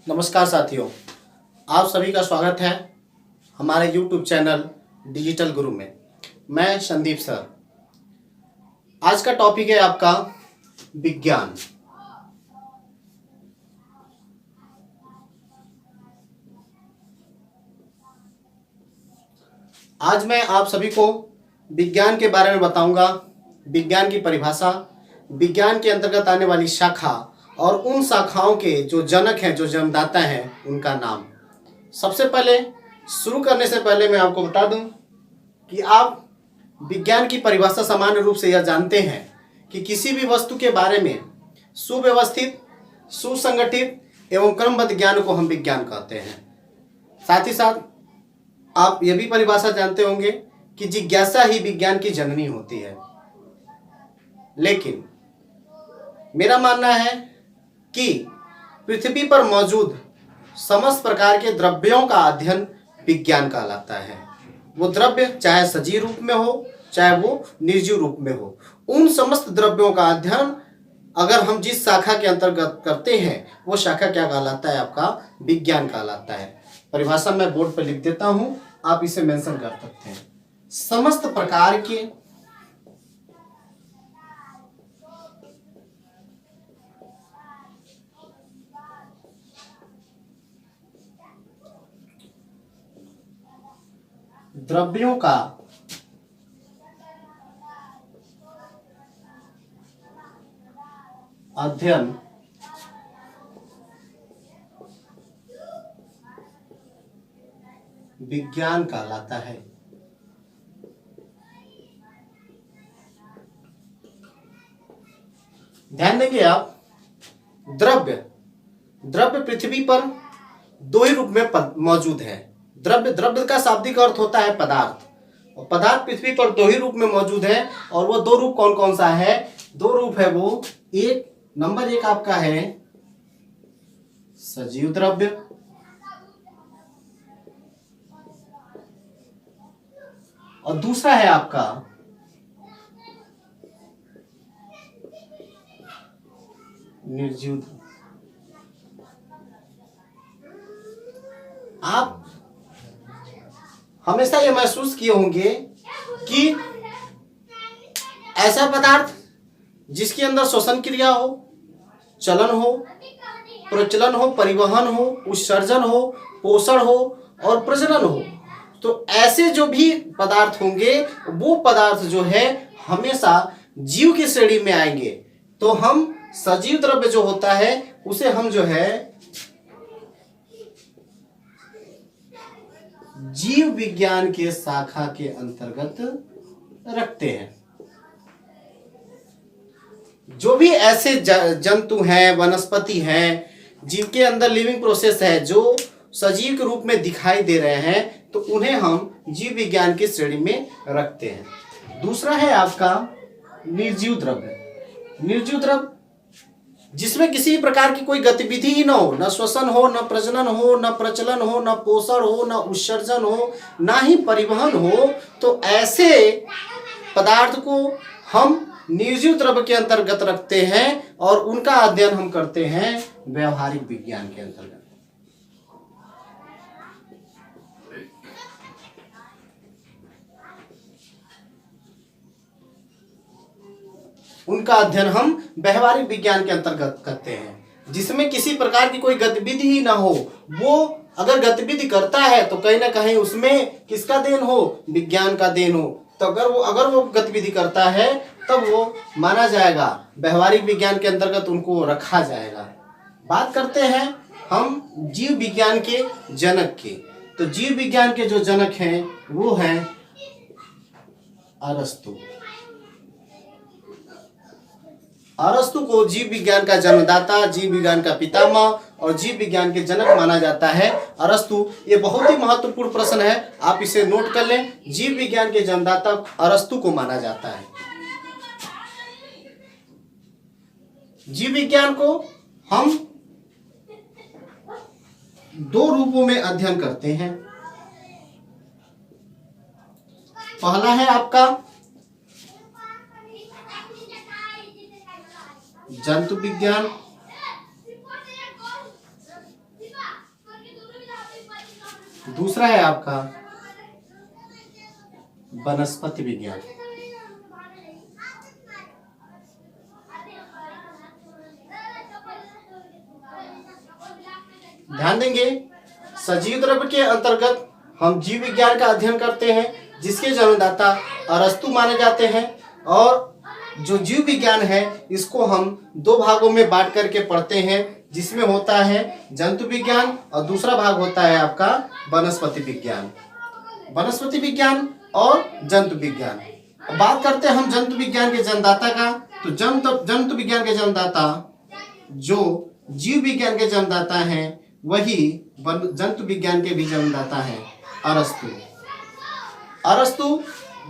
नमस्कार साथियों, आप सभी का स्वागत है हमारे YouTube चैनल डिजिटल गुरु में। मैं संदीप सर। आज का टॉपिक है आपका विज्ञान। आज मैं आप सभी को विज्ञान के बारे में बताऊंगा, विज्ञान की परिभाषा, विज्ञान के अंतर्गत आने वाली शाखा और उन शाखाओं के जो जनक हैं, जो जन्मदाता हैं, उनका नाम। सबसे पहले शुरू करने से पहले मैं आपको बता दूं कि आप विज्ञान की परिभाषा सामान्य रूप से यह जानते हैं कि किसी भी वस्तु के बारे में सुव्यवस्थित, सुसंगठित एवं क्रमबद्ध ज्ञान को हम विज्ञान कहते हैं। साथ ही साथ आप यह भी परिभाषा जानते होंगे कि जिज्ञासा ही विज्ञान की जननी होती है। लेकिन मेरा मानना है कि पृथ्वी पर मौजूद समस्त प्रकार के द्रव्यों का अध्ययन विज्ञान कहलाता है। वो द्रव्य चाहे सजीव रूप में हो, चाहे वो निर्जीव रूप में हो, उन समस्त द्रव्यों का अध्ययन अगर हम जिस शाखा के अंतर्गत करते हैं वो शाखा क्या कहलाता है? आपका विज्ञान कहलाता है। परिभाषा मैं बोर्ड पर लिख देता हूं, आप इसे मेंशन कर सकते हैं। समस्त प्रकार के द्रव्यों का अध्ययन विज्ञान कहलाता है। ध्यान देंगे आप, द्रव्य पृथ्वी पर दो ही रूप में मौजूद है। द्रव्य का शाब्दिक अर्थ होता है पदार्थ, और पदार्थ पृथ्वी पर दो ही रूप में मौजूद है। और वो दो रूप कौन कौन सा है? दो रूप है वो, नंबर एक आपका है सजीव द्रव्य, और दूसरा है आपका निर्जीव द्रव्य। आप हमेशा ये महसूस किए होंगे कि ऐसा पदार्थ जिसके अंदर श्वसन क्रिया हो, चलन हो, प्रचलन हो, परिवहन हो, उत्सर्जन हो, पोषण हो और प्रजनन हो, तो ऐसे जो भी पदार्थ होंगे वो पदार्थ जो है हमेशा जीव की श्रेणी में आएंगे। तो हम सजीव द्रव्य जो होता है उसे हम जो है जीव विज्ञान के शाखा के अंतर्गत रखते हैं। जो भी ऐसे जंतु हैं, वनस्पति हैं, जिनके अंदर लिविंग प्रोसेस है, जो सजीव के रूप में दिखाई दे रहे हैं, तो उन्हें हम जीव विज्ञान की श्रेणी में रखते हैं। दूसरा है आपका निर्जीव द्रव्य, जिसमें किसी प्रकार की कोई गतिविधि ही ना हो, न श्वसन हो, न प्रजनन हो, न प्रचलन हो, न पोषण हो, न उत्सर्जन हो, ना ही परिवहन हो, तो ऐसे पदार्थ को हम निर्जीव द्रव्य के अंतर्गत रखते हैं और उनका अध्ययन हम करते हैं व्यवहारिक विज्ञान के अंतर्गत। उनका अध्ययन हम व्यवहारिक विज्ञान के अंतर्गत करते हैं, जिसमें किसी प्रकार की कोई गतिविधि ही ना हो। वो अगर गतिविधि करता है तो कहीं ना कहीं उसमें किसका देन हो? विज्ञान का देन हो। तो अगर वो गतिविधि करता है तब वो माना जाएगा, व्यवहारिक विज्ञान के अंतर्गत उनको रखा जाएगा। बात करते हैं हम जीव विज्ञान के जनक की। तो जीव विज्ञान के जो जनक हैं वो हैं अरस्तु। अरस्तु को जीव विज्ञान का जन्मदाता, जीव विज्ञान का पितामह और जीव विज्ञान के जनक माना जाता है अरस्तु। ये बहुत ही महत्वपूर्ण प्रश्न है, आप इसे नोट कर लें। जीव विज्ञान के जन्मदाता अरस्तु को माना जाता है। जीव विज्ञान को हम दो रूपों में अध्ययन करते हैं। पहला है आपका जंतु विज्ञान दूसरा है आपका वनस्पति विज्ञान। ध्यान देंगे, सजीव द्रव्य के अंतर्गत हम जीव विज्ञान का अध्ययन करते हैं, जिसके जन्मदाता अरस्तु माने जाते हैं। और जो जीव विज्ञान है इसको हम दो भागों में बांट करके पढ़ते हैं, जिसमें होता है जंतु विज्ञान और दूसरा भाग होता है आपका वनस्पति विज्ञान। वनस्पति विज्ञान और जंतु विज्ञान। अब बात करते हैं हम जंतु विज्ञान के जन्मदाता का। तो जंतु विज्ञान के जन्मदाता जो जीव विज्ञान के जन्मदाता हैं, वही जंतु विज्ञान के भी जन्मदाता हैं, अरस्तु। अरस्तु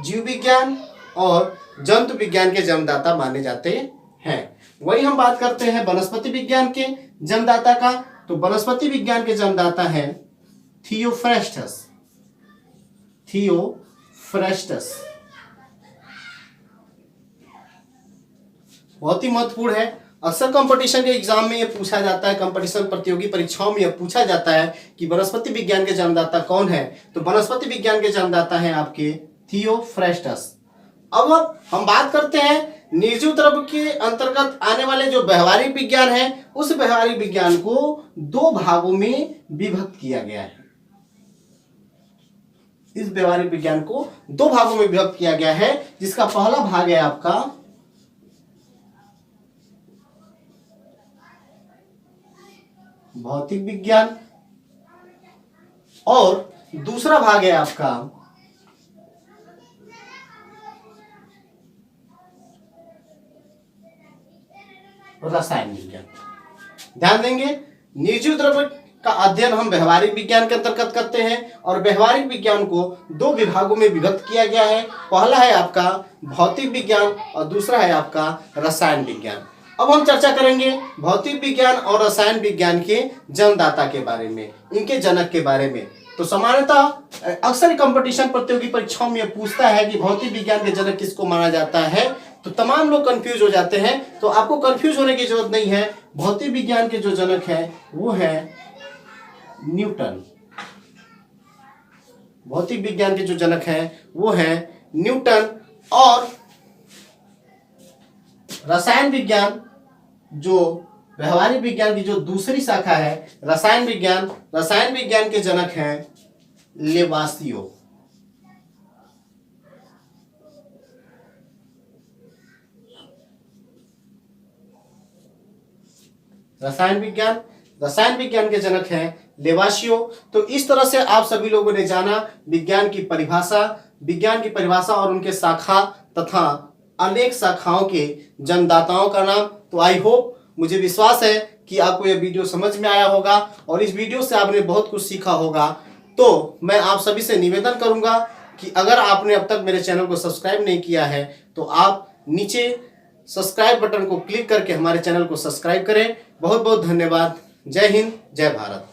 जीव विज्ञान और जंतु विज्ञान के जन्मदाता माने जाते हैं। वही हम बात करते हैं वनस्पति विज्ञान के जन्मदाता का। तो वनस्पति विज्ञान के जन्मदाता हैं थियोफ्रेस्टस। थियोफ्रेस्टस बहुत ही महत्वपूर्ण है। अक्सर कंपटीशन के एग्जाम में ये पूछा जाता है, कंपटीशन प्रतियोगी परीक्षाओं में यह पूछा जाता है कि वनस्पति विज्ञान के जन्मदाता कौन है। तो वनस्पति विज्ञान के जन्मदाता हैं आपके थियोफ्रेस्टस। अब हम बात करते हैं निर्जीव द्रव्य के अंतर्गत आने वाले जो व्यवहारिक विज्ञान है, उस व्यवहारिक विज्ञान को दो भागों में विभक्त किया गया है। इस व्यवहारिक विज्ञान को दो भागों में विभक्त किया गया है, जिसका पहला भाग है आपका भौतिक विज्ञान और दूसरा भाग है आपका रसायन विज्ञान। ध्यान देंगे, निर्जीव द्रव्य का अध्ययन हम व्यवहारिक विज्ञान के अंतर्गत करते हैं और व्यवहारिक विज्ञान को दो विभागों में विभक्त किया गया है। पहला है आपका भौतिक विज्ञान और दूसरा है आपका रसायन विज्ञान। अब हम चर्चा करेंगे भौतिक विज्ञान और रसायन विज्ञान के जन्मदाता के बारे में, इनके जनक के बारे में। तो सामान्यतः अक्सर कंपटीशन प्रतियोगी परीक्षाओं में पूछता है कि भौतिक विज्ञान के जनक किसको माना जाता है। तो तमाम लोग कंफ्यूज हो जाते हैं, तो आपको कंफ्यूज होने की जरूरत नहीं है। भौतिक विज्ञान के जो जनक है वो है न्यूटन। भौतिक विज्ञान के जो जनक है वो है न्यूटन। और रसायन विज्ञान, जो व्यवहारिक विज्ञान की जो दूसरी शाखा है रसायन विज्ञान के जनक हैं लेवासियो। रसायन विज्ञान के जनक हैं लेवासियो। तो इस तरह से आप सभी लोगों ने जाना विज्ञान की परिभाषा और उनके शाखा तथा अनेक शाखाओं के जन्मदाताओं का नाम। तो आई होप, मुझे विश्वास है कि आपको यह वीडियो समझ में आया होगा और इस वीडियो से आपने बहुत कुछ सीखा होगा। तो मैं आप सभी से निवेदन करूंगा कि अगर आपने अब तक मेरे चैनल को सब्सक्राइब नहीं किया है तो आप नीचे सब्सक्राइब बटन को क्लिक करके हमारे चैनल को सब्सक्राइब करें। बहुत बहुत धन्यवाद। जय हिंद, जय भारत।